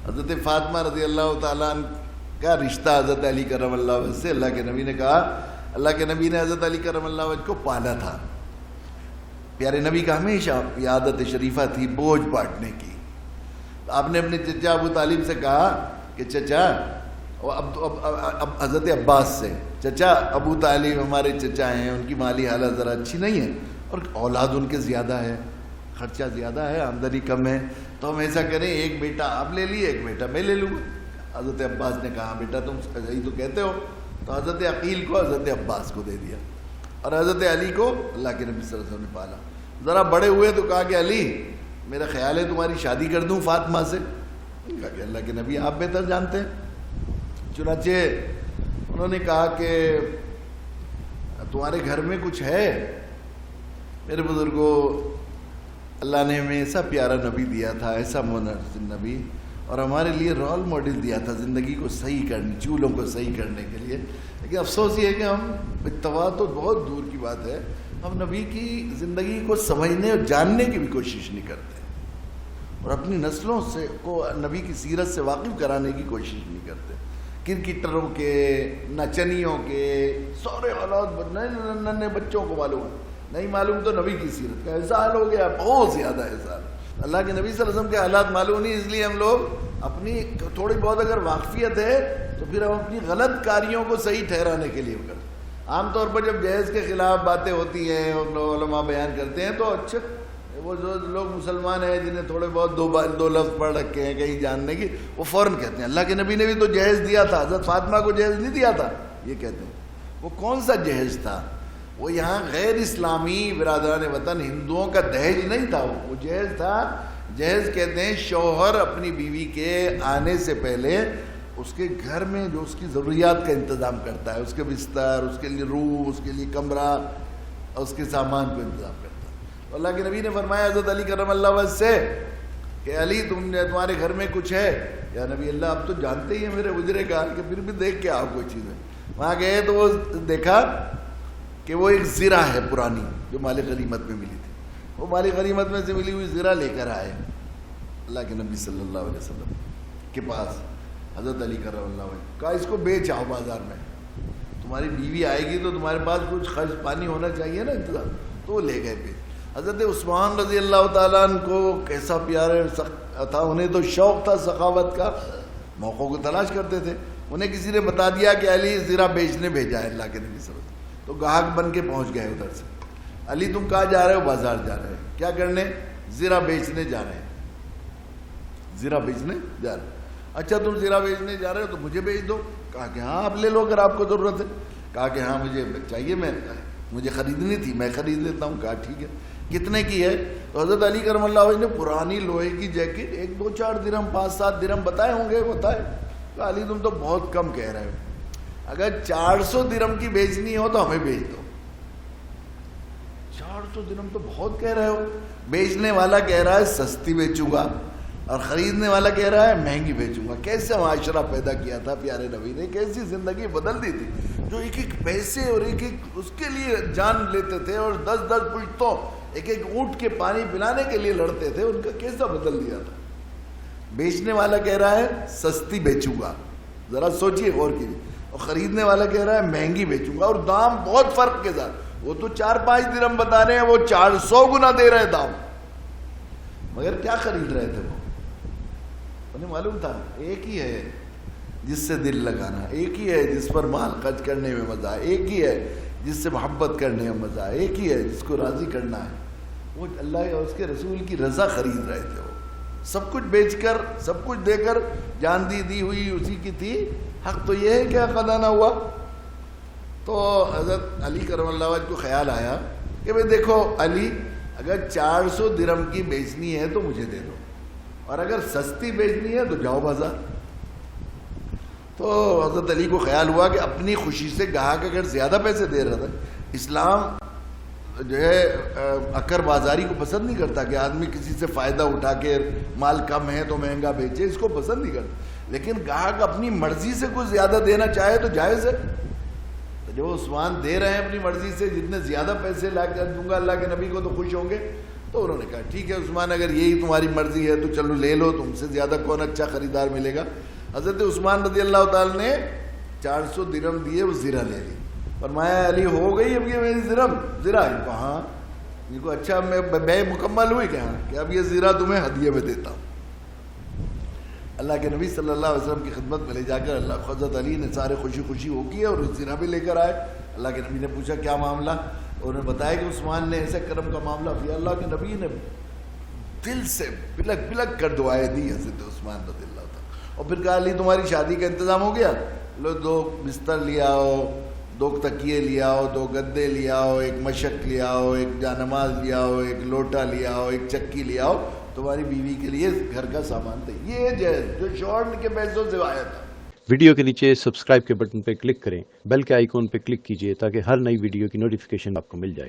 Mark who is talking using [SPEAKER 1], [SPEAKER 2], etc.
[SPEAKER 1] حضرت فاطمہ رضی اللہ تعالیٰ عنہ کا رشتہ حضرت علی کرم اللہ وجہ سے اللہ کے نبی نے کہا، اللہ کے نبی نے حضرت علی کرم اللہ وجہ کو پالا تھا. پیارے نبی کا ہمیشہ یہ عادت شریفہ تھی بوجھ بانٹنے کی. آپ نے اپنے چچا ابو طالب سے کہا کہ چچا، حضرت عباس سے، چچا ابو طالب ہمارے چچا ہیں، ان کی مالی حالت ذرا اچھی نہیں ہے اور اولاد ان کے زیادہ ہے، خرچہ زیادہ ہے، آمدنی کم ہے، تو ہم ایسا کریں ایک بیٹا آپ لے لیے ایک بیٹا میں لے لوں گا. حضرت عباس نے کہا بیٹا تم صحیح تو کہتے ہو. تو حضرت عقیل کو حضرت عباس کو دے دیا اور حضرت علی کو اللہ کے نبی صلی اللہ علیہ وسلم نے پالا. ذرا بڑے ہوئے تو کہا کہ علی میرا خیال ہے تمہاری شادی کر دوں فاطمہ سے. کہا کہ اللہ کے نبی آپ بہتر جانتے ہیں. چنانچہ انہوں نے کہا کہ تمہارے گھر میں کچھ ہے. میرے بزرگوں، اللہ نے ہمیں ایسا پیارا نبی دیا تھا، ایسا منظم نبی، اور ہمارے لیے رول ماڈل دیا تھا زندگی کو صحیح کرنے، چولوں کو صحیح کرنے کے لیے. لیکن افسوس یہ ہے کہ ہم اتباع تو بہت دور کی بات ہے، ہم نبی کی زندگی کو سمجھنے اور جاننے کی بھی کوشش نہیں کرتے اور اپنی نسلوں سے کو نبی کی سیرت سے واقف کرانے کی کوشش نہیں کرتے. کرکٹروں کے، نچنیوں کے سارے حالات ننے بچوں کو معلوم نہیں معلوم تو نبی کی سیرت کا ایسا حال ہو گیا، بہت زیادہ ایسا حال. اللہ کے نبی صلی اللہ علیہ وسلم کے حالات معلوم نہیں، اس لیے ہم لوگ اپنی تھوڑی بہت اگر واقفیت ہے تو پھر ہم اپنی غلط کاریوں کو صحیح ٹھہرانے کے لیے کرتے. عام طور پر جب جہیز کے خلاف باتیں ہوتی ہیں اور علماء بیان کرتے ہیں تو اچھا وہ جو لوگ مسلمان ہیں جنہیں تھوڑے بہت دو لفظ پڑھ رکھے ہیں کہیں جاننے کی، وہ فوراً کہتے ہیں اللہ کے نبی نے بھی تو جہیز دیا تھا، حضرت فاطمہ کو جہیز نہیں دیا تھا. یہ کہتے ہیں وہ کون سا جہیز تھا؟ وہ یہاں غیر اسلامی برادران وطن ہندوؤں کا دہیج نہیں تھا، وہ جہیز تھا. جہیز کہتے ہیں شوہر اپنی بیوی کے آنے سے پہلے اس کے گھر میں جو اس کی ضروریات کا انتظام کرتا ہے، اس کے بستر، اس کے لیے روح، اس کے لیے کمرہ، اس کے سامان کو انتظام کرتا ہے. تو اللہ کے نبی نے فرمایا حضرت علی کرم اللہ وجہ سے کہ علی تمہارے گھر میں کچھ ہے؟ یا نبی اللہ آپ تو جانتے ہی ہیں میرے گزرے کا کہ پھر بھی دیکھ کے آپ کوئی چیز ہے. وہاں گئے تو وہ دیکھا کہ وہ ایک زرہ ہے پرانی جو مال غنیمت میں ملی تھی. وہ مال غنیمت میں سے ملی ہوئی زرہ لے کر آئے اللہ کے نبی صلی اللہ علیہ وسلم کے پاس. حضرت علی کرم اللہ وجہ کہا اس کو بیچ آؤ بازار میں، تمہاری بیوی آئے گی تو تمہارے پاس کچھ خرچ پانی ہونا چاہیے نا انتظام. تو وہ لے گئے بیچ. حضرت عثمان رضی اللہ تعالیٰ عنہ کو کیسا پیارا تھا، انہیں تو شوق تھا سخاوت کا، موقعوں کو تلاش کرتے تھے. انہیں کسی نے بتا دیا کہ علی زرہ بیچنے بھیجا ہے اللہ کے نبی صلی اللہ علیہ وسلم. تو گاہک بن کے پہنچ گئے ادھر سے. علی تم کہاں جا رہے ہو؟ بازار جا رہے ہیں. کیا کرنے؟ زرہ بیچنے جا رہے ہیں. زرہ بیچنے جا رہے ہیں. اچھا تم زرہ بیچنے جا رہے ہو تو مجھے بیچ دو. کہا کہ ہاں آپ لے لو اگر آپ کو ضرورت ہے. کہا کہ ہاں مجھے چاہیے، مجھے خریدنی تھی، میں خرید لیتا ہوں. کہا ٹھیک ہے. کتنے کی ہے؟ تو حضرت علی کرم اللہ وجہ نے پرانی لوہے کی جیکٹ 1-2-4 درہم 5-7 درہم بتائے ہوں گے. بتائے. کہا علی تم تو بہت کم کہہ رہے ہو، اگر 400 درہم کی بیچنی ہو تو ہمیں بیچ دو. 400 درہم تو بہت کہہ رہے ہو. بیچنے والا کہہ رہا ہے سستی بیچوں گا اور خریدنے والا کہہ رہا ہے مہنگی بیچوں گا. کیسے معاشرہ پیدا کیا تھا پیارے نبی نے، کیسی زندگی بدل دی تھی. جو ایک ایک پیسے اور ایک ایک اس کے لیے جان لیتے تھے اور 10-10 پشتوں ایک ایک اونٹ کے پانی پلانے کے لیے لڑتے تھے، ان کا کیسا بدل دیا تھا. بیچنے والا کہہ رہا ہے سستی بیچوں گا، ذرا سوچئے غور کیجیے، اور خریدنے والا کہہ رہا ہے مہنگی بیچوں گا، اور دام بہت فرق کے ساتھ. وہ تو 4-5 درہم بتا رہے ہیں، وہ 400 گنا دے رہے ہیں دام. مگر کیا خرید رہے تھے وہ؟ انہیں معلوم تھا ایک ہی ہے جس سے دل لگانا، ایک ہی ہے جس پر مال خرچ کرنے میں مزہ ہے، ایک ہی ہے جس سے محبت کرنے میں مزہ ہے، ایک ہی ہے جس کو راضی کرنا ہے. وہ اللہ اور اس کے رسول کی رضا خرید رہے تھے. وہ سب کچھ بیچ کر، سب کچھ دے کر، جان دی ہوئی اسی کی تھی. حق تو یہ ہے کہ حق ادا نہ ہوا. تو حضرت علی کرم اللہ وجہ کو خیال آیا کہ بھئی دیکھو علی، اگر 400 درہم کی بیچنی ہے تو مجھے دے دو، اور اگر سستی بیچنی ہے تو جاؤ بازار. تو حضرت علی کو خیال ہوا کہ اپنی خوشی سے گاہک اگر زیادہ پیسے دے رہا تھا، اسلام جو ہے اکر بازاری کو پسند نہیں کرتا کہ آدمی کسی سے فائدہ اٹھا کے مال کم ہے تو مہنگا بیچے، اس کو پسند نہیں کرتا. لیکن گاہک اپنی مرضی سے کچھ زیادہ دینا چاہے تو جائز ہے. جو عثمان دے رہے ہیں اپنی مرضی سے، جتنے زیادہ پیسے لا کر دوں گا اللہ کے نبی کو تو خوش ہوں گے. تو انہوں نے کہا ٹھیک ہے عثمان اگر یہی تمہاری مرضی ہے تو چلو لے لو، تم سے زیادہ کون اچھا خریدار ملے گا. حضرت عثمان رضی اللہ تعالیٰ نے 400 درہم دیے، وہ زرہ لے لی. فرمایا علی ہو گئی اب یہ میری زرہ؟ ان کو ہاں. ان کو اچھا میں بے مکمل ہوئی کہ ہاں کہ اب یہ زرہ تمہیں ہدیے میں دیتا ہوں. اللہ کے نبی صلی اللہ علیہ وسلم کی خدمت میں لے جا کر اللہ حضرت علی نے سارے خوشی خوشی ہو کی اور زرہ بھی لے کر آئے. اللہ کے نبی نے پوچھا کیا معاملہ؟ انہوں نے بتایا کہ عثمان نے ایسے کرم کا معاملہ کیا. اللہ کے نبی نے دل سے بلک بلک کر دعائیں دی حضرت عثمان رضی اللہ تعالیٰ. اور پھر کہا علی تمہاری شادی کا انتظام ہو گیا؟ لو 2 بستر لے آؤ، 2 تکیے لے آؤ، 2 گدے لے آؤ، 1 مشک لے آؤ، 1 جانماز لے آؤ، 1 لوٹا لے آؤ، 1 چکی لے آؤ، تمہاری بیوی کے لیے گھر کا سامان تھا. یہ جو شورن کے پیسوں سے آیا تھا.
[SPEAKER 2] ویڈیو کے نیچے سبسکرائب کے بٹن پہ کلک کریں، بیل کے آئیکن پہ کلک کیجئے تاکہ ہر نئی ویڈیو کی نوٹیفیکیشن آپ کو مل جائے.